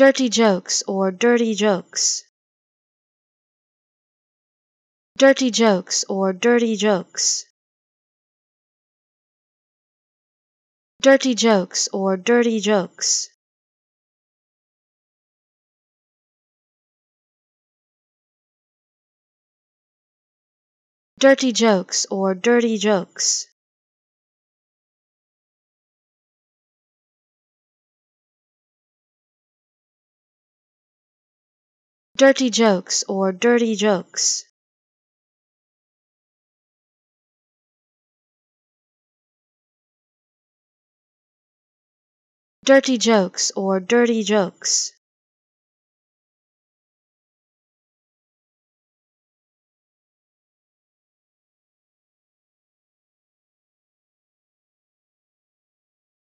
dirty jokes or dirty jokes, dirty jokes or dirty jokes, dirty jokes or dirty jokes, dirty jokes or dirty jokes, dirty jokes or dirty jokes, dirty jokes or dirty jokes,